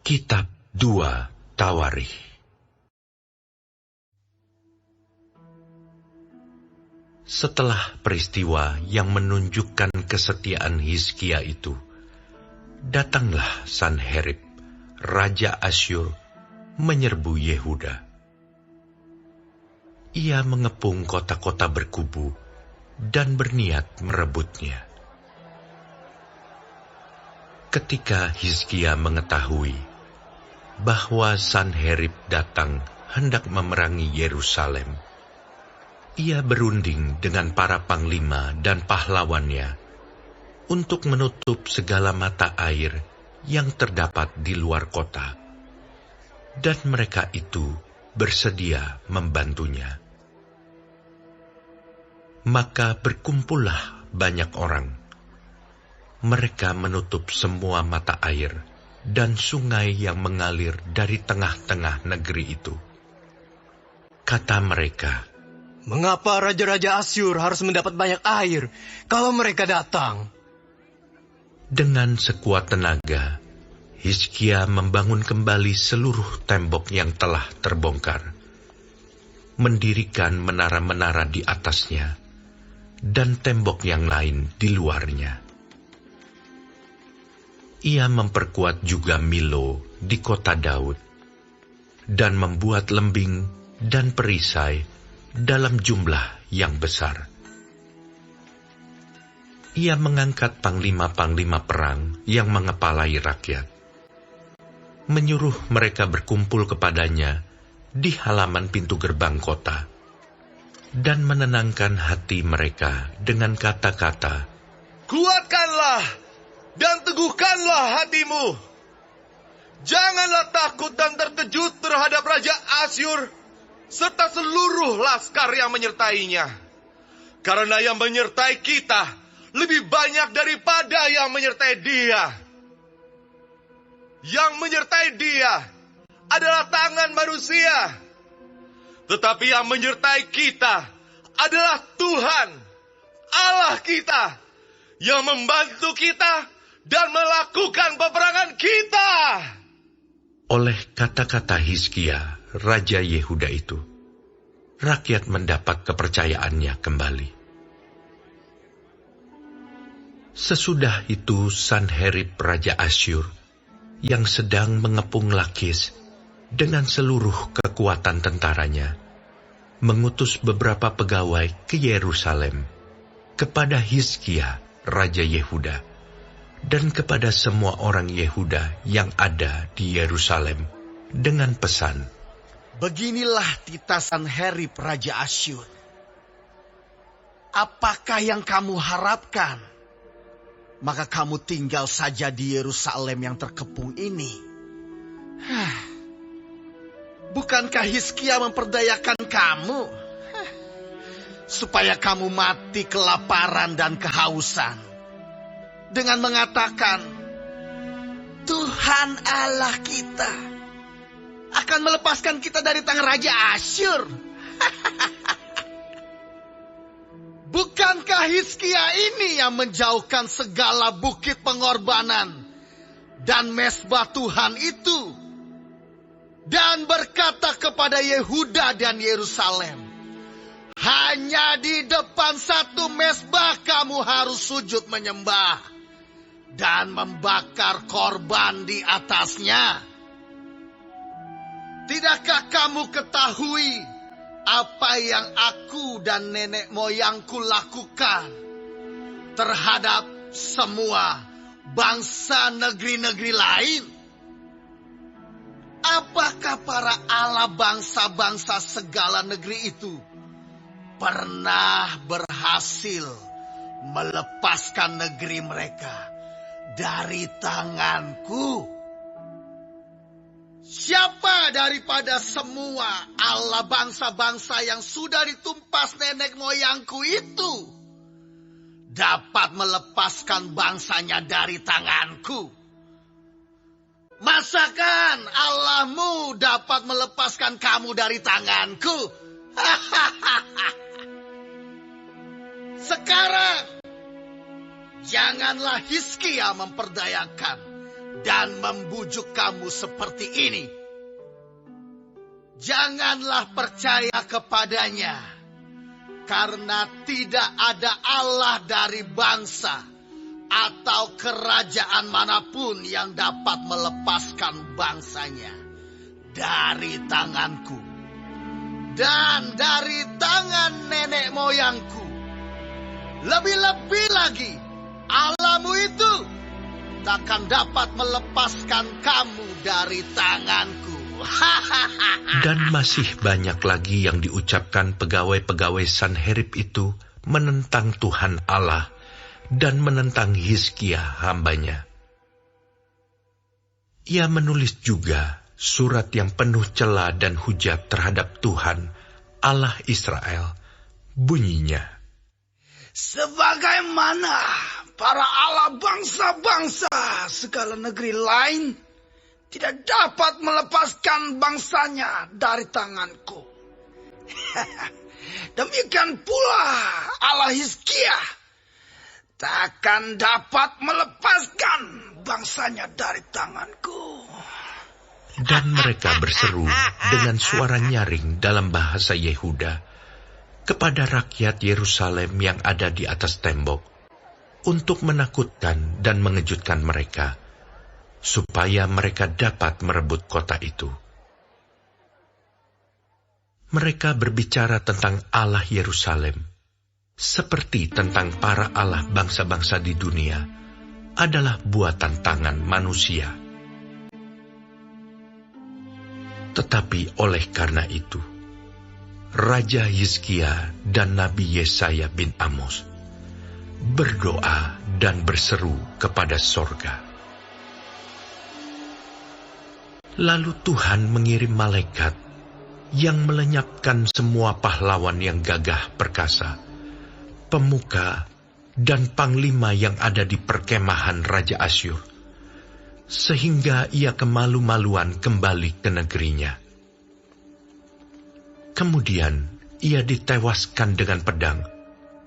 Kitab 2 Tawarikh. Setelah peristiwa yang menunjukkan kesetiaan Hizkia itu, datanglah Sanherib, Raja Asyur, menyerbu Yehuda. Ia mengepung kota-kota berkubu dan berniat merebutnya. Ketika Hizkia mengetahui bahwa Sanherib datang hendak memerangi Yerusalem, ia berunding dengan para panglima dan pahlawannya untuk menutup segala mata air yang terdapat di luar kota, dan mereka itu bersedia membantunya. Maka berkumpullah banyak orang. Mereka menutup semua mata air dan sungai yang mengalir dari tengah-tengah negeri itu. Kata mereka, "Mengapa raja-raja Asyur harus mendapat banyak air kalau mereka datang?" Dengan sekuat tenaga, Hizkia membangun kembali seluruh tembok yang telah terbongkar, mendirikan menara-menara di atasnya, dan tembok yang lain di luarnya. Ia memperkuat juga Milo di kota Daud, dan membuat lembing dan perisai dalam jumlah yang besar. Ia mengangkat panglima-panglima perang yang mengepalai rakyat, menyuruh mereka berkumpul kepadanya di halaman pintu gerbang kota, dan menenangkan hati mereka dengan kata-kata, "Kuatkanlah dan teguhkanlah hatimu. Janganlah takut dan terkejut terhadap Raja Asyur serta seluruh laskar yang menyertainya. Karena yang menyertai kita lebih banyak daripada yang menyertai dia. Yang menyertai dia adalah tangan manusia, tetapi yang menyertai kita adalah Tuhan, Allah kita, yang membantu kita dan melakukan peperangan kita." Oleh kata-kata Hizkia, Raja Yehuda itu, rakyat mendapat kepercayaannya kembali. Sesudah itu Sanherib Raja Asyur, yang sedang mengepung Lakis dengan seluruh kekuatan tentaranya, mengutus beberapa pegawai ke Yerusalem, kepada Hizkia Raja Yehuda, dan kepada semua orang Yehuda yang ada di Yerusalem, dengan pesan, "Beginilah titah Sanherib Raja Asyur. Apakah yang kamu harapkan? Maka kamu tinggal saja di Yerusalem yang terkepung ini. Bukankah Hizkia memperdayakan kamu? Supaya kamu mati kelaparan dan kehausan, dengan mengatakan, 'Tuhan Allah kita akan melepaskan kita dari tangan Raja Asyur.' Bukankah Hizkia ini yang menjauhkan segala bukit pengorbanan dan mesbah Tuhan itu, dan berkata kepada Yehuda dan Yerusalem, 'Hanya di depan satu mesbah kamu harus sujud menyembah dan membakar korban di atasnya?' Tidakkah kamu ketahui apa yang aku dan nenek moyangku lakukan terhadap semua bangsa negeri-negeri lain? Apakah para Allah bangsa-bangsa segala negeri itu pernah berhasil melepaskan negeri mereka dari tanganku? Siapa daripada semua Allah bangsa-bangsa yang sudah ditumpas nenek moyangku itu dapat melepaskan bangsanya dari tanganku? Masakan Allahmu dapat melepaskan kamu dari tanganku? Sekarang janganlah Hizkia memperdayakan dan membujuk kamu seperti ini. Janganlah percaya kepadanya, karena tidak ada Allah dari bangsa atau kerajaan manapun yang dapat melepaskan bangsanya dari tanganku dan dari tangan nenek moyangku. Lebih-lebih lagi, Allahmu itu takkan dapat melepaskan kamu dari tanganku. Dan masih banyak lagi yang diucapkan pegawai-pegawai Sanherib itu menentang Tuhan Allah dan menentang Hizkia hambanya. Ia menulis juga surat yang penuh cela dan hujat terhadap Tuhan, Allah Israel. Bunyinya, sebagaimana para Allah bangsa-bangsa segala negeri lain tidak dapat melepaskan bangsanya dari tanganku. Demikian pula Allah Hizkia takkan dapat melepaskan bangsanya dari tanganku. Dan mereka berseru dengan suara nyaring dalam bahasa Yehuda kepada rakyat Yerusalem yang ada di atas tembok untuk menakutkan dan mengejutkan mereka, supaya mereka dapat merebut kota itu. Mereka berbicara tentang Allah Yerusalem, seperti tentang para Allah bangsa-bangsa di dunia, adalah buatan tangan manusia. Tetapi oleh karena itu, Raja Hizkia dan Nabi Yesaya bin Amos berdoa dan berseru kepada sorga. Lalu Tuhan mengirim malaikat yang melenyapkan semua pahlawan yang gagah perkasa, pemuka, dan panglima yang ada di perkemahan Raja Asyur, sehingga ia kemalu-maluan kembali ke negerinya. Kemudian ia ditewaskan dengan pedang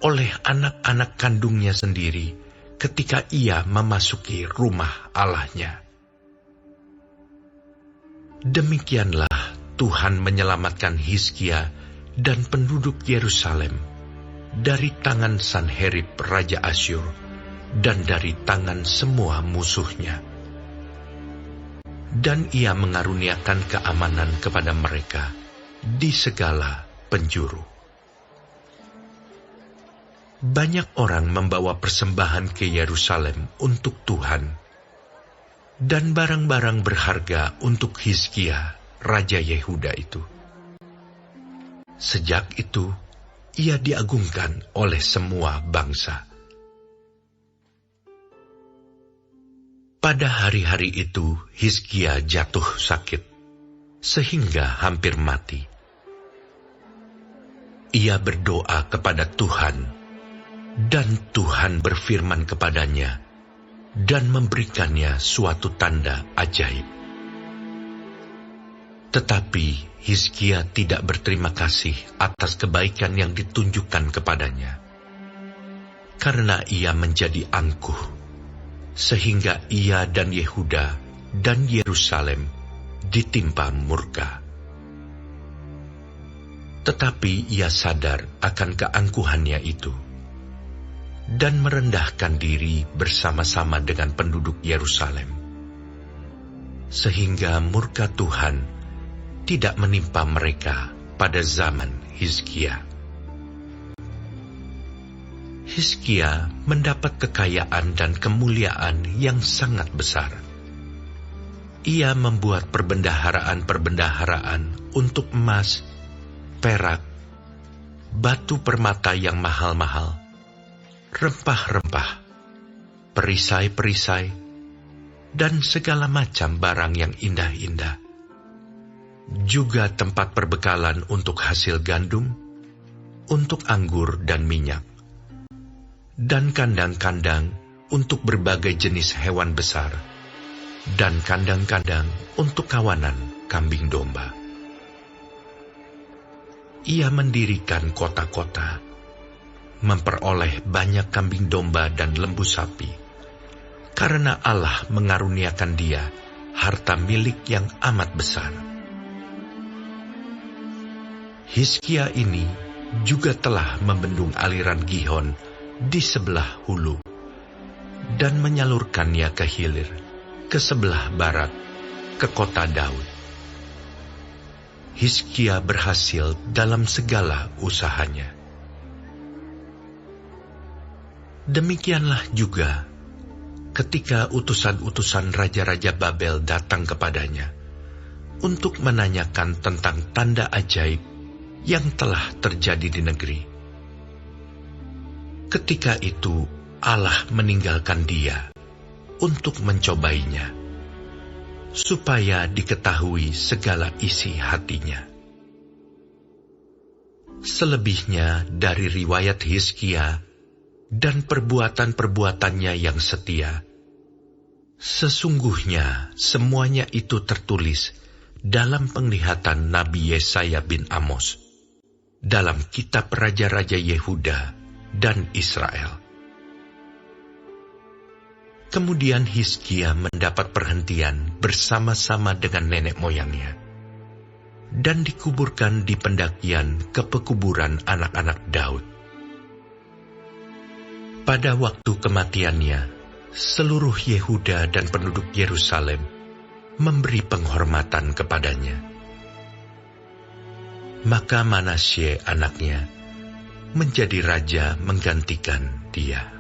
oleh anak-anak kandungnya sendiri ketika ia memasuki rumah Allahnya. Demikianlah Tuhan menyelamatkan Hizkia dan penduduk Yerusalem dari tangan Sanherib Raja Asyur dan dari tangan semua musuhnya. Dan ia mengaruniakan keamanan kepada mereka di segala penjuru. Banyak orang membawa persembahan ke Yerusalem untuk Tuhan dan barang-barang berharga untuk Hizkia, Raja Yehuda itu. Sejak itu, ia diagungkan oleh semua bangsa. Pada hari-hari itu, Hizkia jatuh sakit, sehingga hampir mati. Ia berdoa kepada Tuhan, dan Tuhan berfirman kepadanya, dan memberikannya suatu tanda ajaib. Tetapi Hizkia tidak berterima kasih atas kebaikan yang ditunjukkan kepadanya, karena ia menjadi angkuh, sehingga ia dan Yehuda dan Yerusalem ditimpa murka. Tetapi ia sadar akan keangkuhannya itu, dan merendahkan diri bersama-sama dengan penduduk Yerusalem, sehingga murka Tuhan tidak menimpa mereka pada zaman Hizkia. Hizkia mendapat kekayaan dan kemuliaan yang sangat besar. Ia membuat perbendaharaan-perbendaharaan untuk emas, perak, batu permata yang mahal-mahal, rempah-rempah, perisai-perisai, dan segala macam barang yang indah-indah. Juga tempat perbekalan untuk hasil gandum, untuk anggur dan minyak, dan kandang-kandang untuk berbagai jenis hewan besar, dan kandang-kandang untuk kawanan kambing domba. Ia mendirikan kota-kota, memperoleh banyak kambing domba dan lembu sapi, karena Allah mengaruniakan dia harta milik yang amat besar. Hizkia ini juga telah membendung aliran Gihon di sebelah hulu dan menyalurkannya ke hilir, ke sebelah barat, ke kota Daud. Hizkia berhasil dalam segala usahanya. Demikianlah juga ketika utusan-utusan raja-raja Babel datang kepadanya untuk menanyakan tentang tanda ajaib yang telah terjadi di negeri. Ketika itu Allah meninggalkan dia untuk mencobainya, supaya diketahui segala isi hatinya. Selebihnya dari riwayat Hizkia dan perbuatan-perbuatannya yang setia, sesungguhnya semuanya itu tertulis dalam penglihatan Nabi Yesaya bin Amos, dalam kitab Raja-Raja Yehuda dan Israel. Kemudian Hizkia mendapat perhentian bersama-sama dengan nenek moyangnya, dan dikuburkan di pendakian ke pekuburan anak-anak Daud. Pada waktu kematiannya, seluruh Yehuda dan penduduk Yerusalem memberi penghormatan kepadanya. Maka Manasye anaknya menjadi raja menggantikan dia.